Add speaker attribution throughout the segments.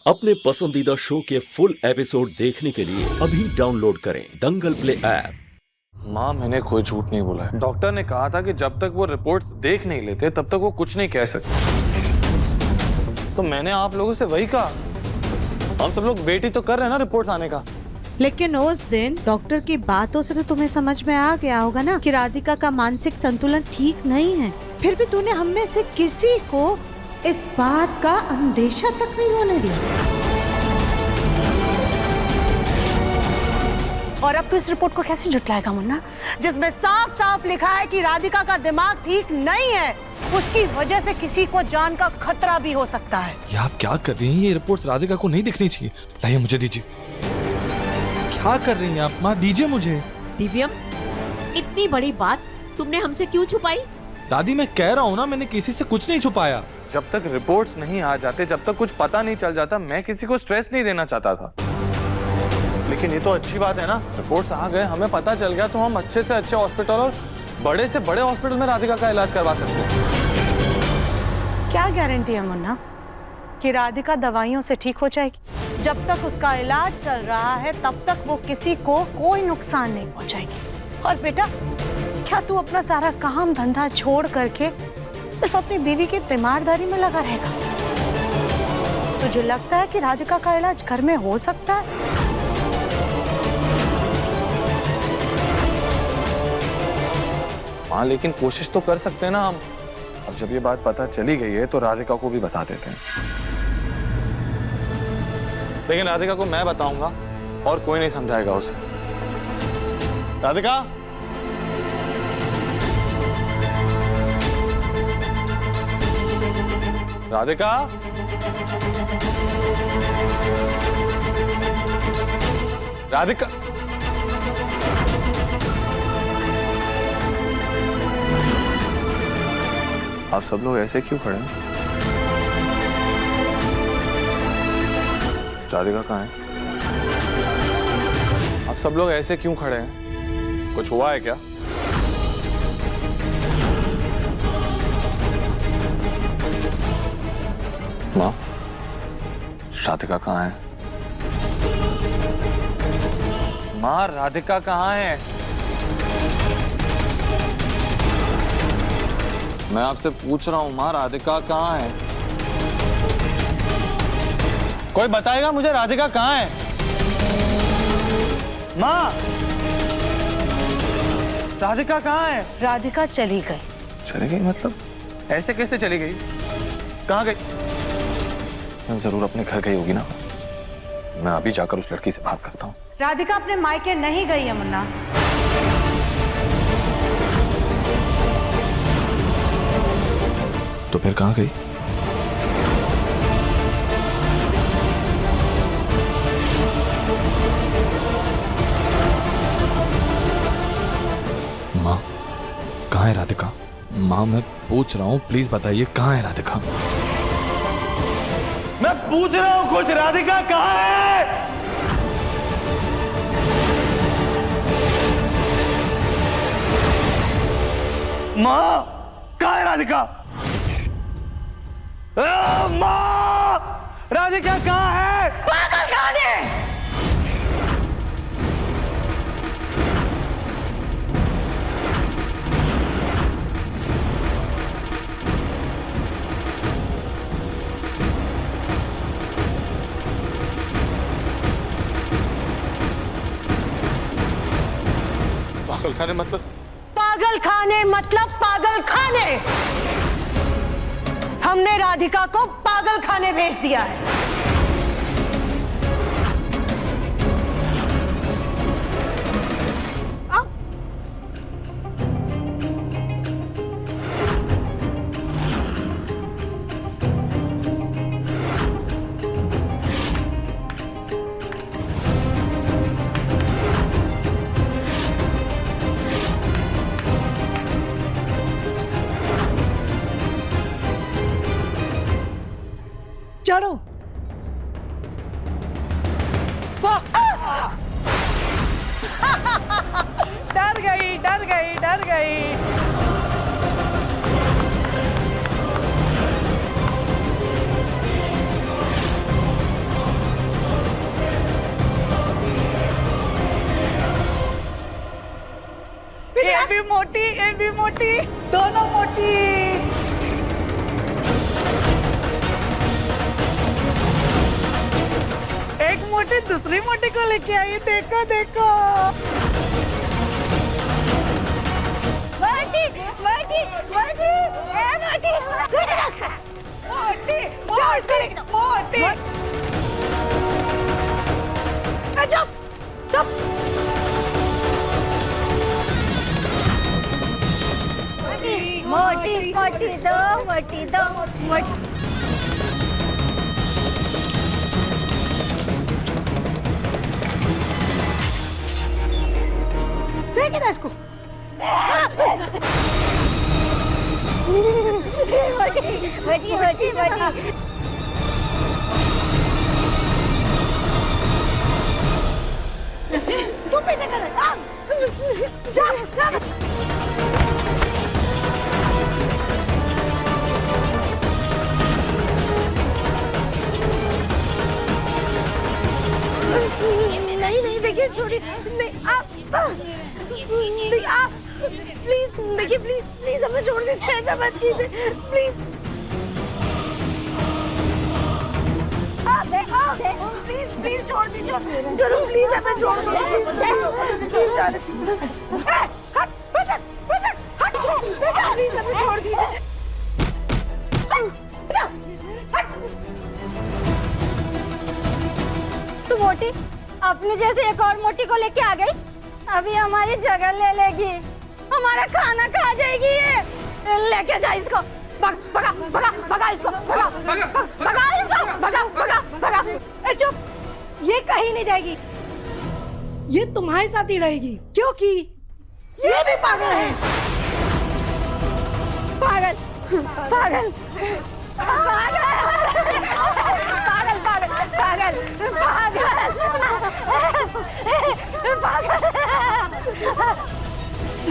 Speaker 1: अपने पसंदीदा शो के फुल एपिसोड देखने के लिए अभी डाउनलोड करें दंगल प्ले ऐप।
Speaker 2: माँ, मैंने कोई झूठ नहीं बोला है। डॉक्टर ने कहा था कि जब तक वो रिपोर्ट्स देख नहीं लेते तब तक वो कुछ नहीं कह सकते। तो मैंने आप लोगों से वही कहा। हम सब लोग वेट ही तो कर रहे हैं ना रिपोर्ट्स आने का।
Speaker 3: लेकिन उस दिन डॉक्टर की बातों से तो तुम्हें समझ में आ गया होगा ना कि राधिका का मानसिक संतुलन ठीक नहीं है। फिर भी तूने हम में से किसी को इस बात का अंदेशा तक नहीं होने दिया।
Speaker 4: और अब तो इस रिपोर्ट को कैसे झुटलाएगा मुन्ना, जिसमें साफ साफ लिखा है कि राधिका का दिमाग ठीक नहीं है, उसकी वजह से किसी को जान का खतरा भी हो सकता है।
Speaker 2: ये आप क्या कर रही हैं? ये रिपोर्ट्स राधिका को नहीं दिखनी चाहिए। लाइए, मुझे दीजिए। क्या कर रही हैं आप माँ? दीजिए मुझे।
Speaker 5: दिव्यम, इतनी बड़ी बात तुमने हमसे क्यों छुपाई?
Speaker 2: दादी, मैं कह रहा हूँ ना, मैंने किसी से कुछ नहीं छुपाया। जब तक रिपोर्ट्स नहीं आ जाते, जब तक कुछ पता नहीं चल जाता, मैं किसी को स्ट्रेस नहीं देना चाहता था। लेकिन ये तो अच्छी बात है ना, रिपोर्ट्स आ गए, हमें पता चल गया, तो हम अच्छे से अच्छे हॉस्पिटल और बड़े से बड़े हॉस्पिटल में राधिका का इलाज करवा सकते हैं।
Speaker 4: क्या गारंटी है मुन्ना कि राधिका दवाइयों से ठीक हो जाएगी? जब तक उसका इलाज चल रहा है तब तक वो किसी को कोई नुकसान नहीं पहुंचाएगी। और बेटा, क्या तू अपना सारा काम धंधा छोड़ करके सिर्फ अपनी बीवी की तीमारदारी में लगा रहेगा? तुझे लगता है कि राधिका का इलाज घर में हो सकता है?
Speaker 2: हाँ, लेकिन कोशिश तो कर सकते हैं ना हम। अब जब ये बात पता चली गई है तो राधिका को भी बता देते हैं। लेकिन राधिका को मैं बताऊंगा और कोई नहीं समझाएगा उसे। राधिका, राधिका, राधिका, आप सब लोग ऐसे क्यों खड़े हैं? राधिका कहाँ है? आप सब लोग ऐसे क्यों खड़े हैं? कुछ हुआ है क्या? माँ, राधिका कहाँ है? माँ, राधिका कहाँ है? मैं आपसे पूछ रहा हूँ माँ, राधिका कहाँ है? कोई बताएगा मुझे राधिका कहाँ है? माँ, राधिका कहाँ है?
Speaker 4: राधिका चली गई।
Speaker 2: चली गई मतलब? ऐसे कैसे चली गई? कहाँ गई? जरूर अपने घर गई होगी ना। मैं अभी जाकर उस लड़की से बात करता हूँ।
Speaker 4: राधिका अपने मायके नहीं गई है मुन्ना।
Speaker 2: तो फिर कहाँ गई? माँ, कहाँ है राधिका? माँ, मैं पूछ रहा हूँ, प्लीज बताइए कहाँ है राधिका? मैं पूछ रहा हूँ कुछ, राधिका कहाँ है? माँ, कहाँ है राधिका? माँ, राधिका कहाँ है?
Speaker 4: पागल खाने!
Speaker 2: पागल खाने मतलब?
Speaker 4: पागल खाने मतलब पागल खाने। हमने राधिका को पागल खाने भेज दिया है।
Speaker 3: चढ़ो।
Speaker 4: डर गई, डर गई, डर गई। भी मोटी, ये भी मोटी, दोनों मोटी। एक मोटी दूसरी मोटी को लेके आई, देखो देखो।
Speaker 6: मोटी मोटी मोटी ए मोटी
Speaker 4: मोटी मोटी। चुप चुप।
Speaker 6: मोटी मोटी दो मोटी दो मोटी।
Speaker 4: फेंक दे इसको।
Speaker 6: मोटी मोटी मोटी।
Speaker 4: तू पीछे कर जा जा।
Speaker 6: नहीं नहीं देखिए छोड़िए नहीं आप नहीं आप प्लीज देखिए प्लीज प्लीज हमें छोड़ दीजिए ऐसा मत कीजिए प्लीज प्लीज प्लीज छोड़ दीजिए जरूर प्लीज हमें छोड़ दीजिए प्लीज जाने प्लीज हमें छोड़ दीजिए तू मोटी अपने जैसे एक और मोटी को लेके आ गई अभी हमारी जगह ले लेगी हमारा खाना खा जाएगी ये लेके जा इसको भगा भगा भगा इसको भगा भगा इसको भगा भगा भगा
Speaker 4: चुप ये कहीं नहीं जाएगी ये तुम्हारे साथ ही रहेगी क्योंकि ये भी पागल है
Speaker 6: पागल पागल पागल पागल पागल पागल पागल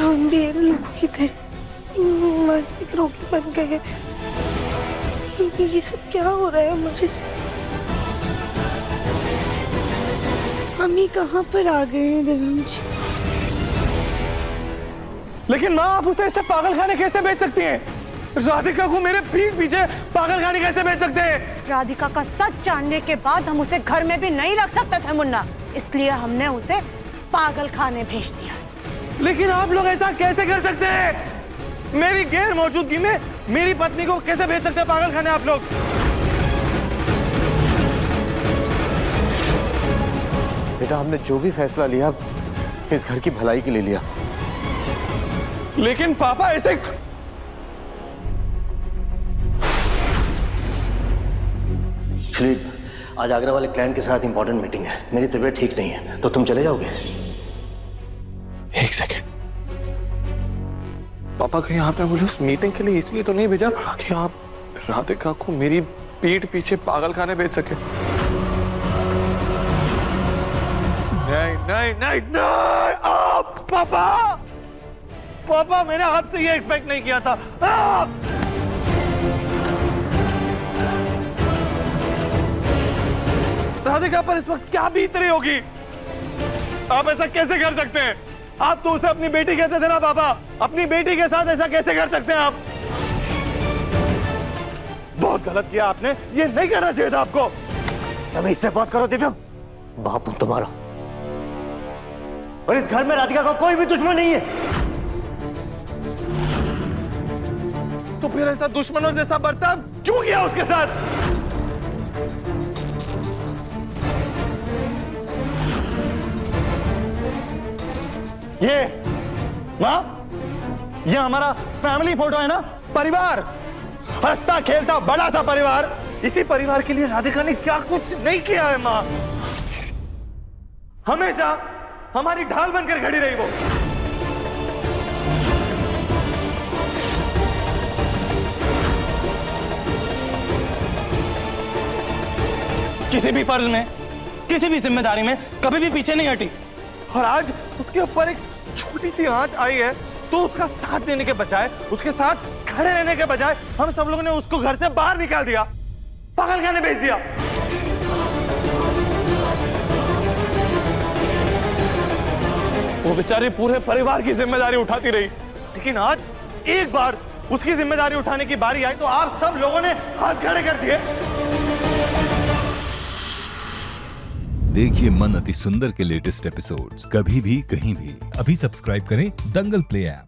Speaker 7: हम भी इन लोगों की तरह मानसिक रोगी बन गए क्योंकि ये सब क्या हो रहा है हमारे साथ हम ही कहाँ पर आ गए हैं दिलम जी
Speaker 2: लेकिन माँ आप उसे ऐसे पागल खाने कैसे बेच सकती हैं? राधिका को मेरे पीठ पीछे पागल खाने कैसे बेच सकते हैं?
Speaker 4: राधिका का सच जानने के बाद हम उसे घर में भी नहीं रख सकते थे मुन्ना इसलिए हमने उसे पागल खाने भेज दिया
Speaker 2: लेकिन आप लोग ऐसा कैसे कर सकते हैं? मेरी गैर मौजूदगी में मेरी पत्नी को कैसे भेज सकते हैं पागल खाने आप लोग?
Speaker 8: बेटा हमने जो भी फैसला लिया इस घर की भलाई के लिए लिया
Speaker 2: लेकिन पापा ऐसे
Speaker 8: फिलिप आज आगरा वाले क्लाइंट के साथ इंपॉर्टेंट मीटिंग है मेरी तबीयत ठीक नहीं है तो तुम चले जाओगे
Speaker 2: एक सेकेंड पापा कहीं आपने मुझे उस मीटिंग के लिए इसलिए तो नहीं भेजा कि आप राधिका को मेरी पीठ पीछे पागल खाने भेज सके नहीं नहीं नहीं नहीं आप पापा पापा मैंने आपसे ये एक्सपेक्ट नहीं किया था राधिका पर इस वक्त क्या बीत रही होगी आप ऐसा कैसे कर सकते हैं आप तो उसे अपनी बेटी कहते थे ना पापा अपनी बेटी के साथ ऐसा कैसे कर सकते हैं आप बहुत गलत किया आपने ये नहीं करना चाहिए था आपको
Speaker 8: तुम इससे बात करो दिव्यम बाप हूं तुम्हारा और इस घर में राधिका का कोई भी दुश्मन नहीं है
Speaker 2: तो फिर ऐसा दुश्मनों जैसा बर्ताव क्यों किया उसके साथ ये मां ये हमारा फैमिली फोटो है ना परिवार हंसता खेलता बड़ा सा परिवार इसी परिवार के लिए राधिका ने क्या कुछ नहीं किया है मां हमेशा हमारी ढाल बनकर खड़ी रही वो किसी भी फर्ज में किसी भी जिम्मेदारी में कभी भी पीछे नहीं हटी और आज उसके ऊपर एक छोटी सी आंच आई है तो उसका साथ देने के बजाय उसके साथ खड़े रहने के बजाय हम सब लोगों ने उसको घर से बाहर निकाल दिया पागल खाने भेज दिया वो बेचारी पूरे परिवार की जिम्मेदारी उठाती रही, लेकिन आज एक बार उसकी जिम्मेदारी उठाने की बारी आई तो आप सब लोगों ने हाथ खड़े कर दिए।
Speaker 9: देखिए मन अति सुंदर के लेटेस्ट एपिसोड्स कभी भी कहीं भी। अभी सब्सक्राइब करें दंगल प्ले ऐप।